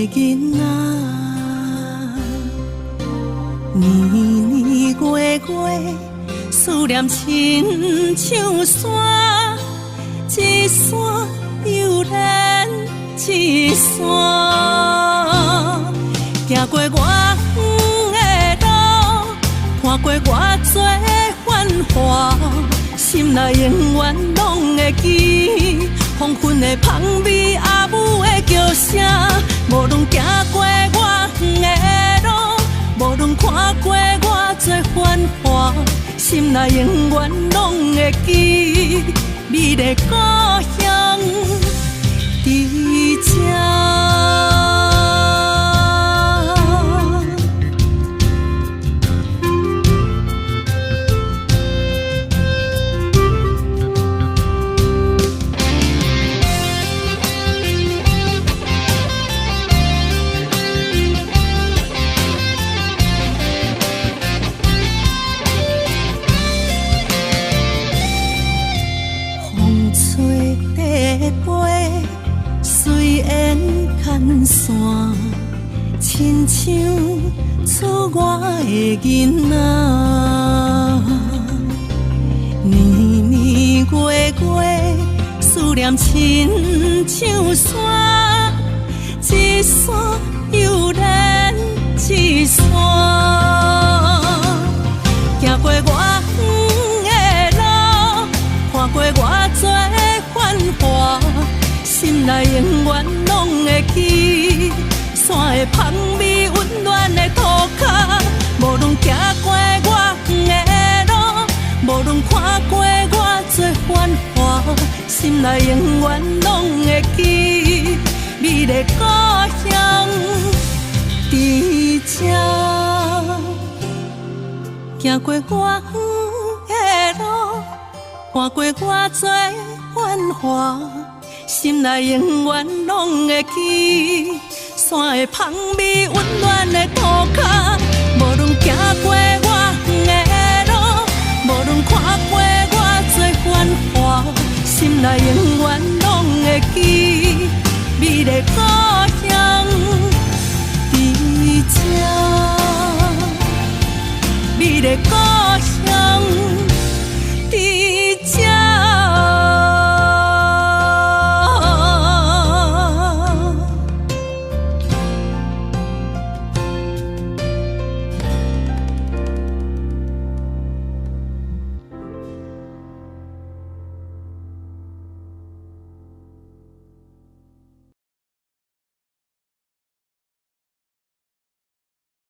囡仔，年年月月，思念亲像山，一山又连一山，行过我远的路，看过偌多繁华，心内永远拢会记。黄昏的香味，阿母的叫声，无论行过我远的路，无论看过偌多繁华，心内永远拢会记，你的故乡伫这。山，亲像厝外的囡仔，年年月月，思念亲像山，一山又连一山，行过我远的路，看过偌多繁华，心内永远拢会记，山的香味，温暖的土脚，无论行过我远的路，无论看过偌多繁华，心内永远拢会记，你的故乡伫这。行过我远的路，看过偌多繁华，心内永远拢会记，山的香味，温暖的土脚，无论行过我远的路，无论看过偌多繁华，心内永远拢会记，你的故乡。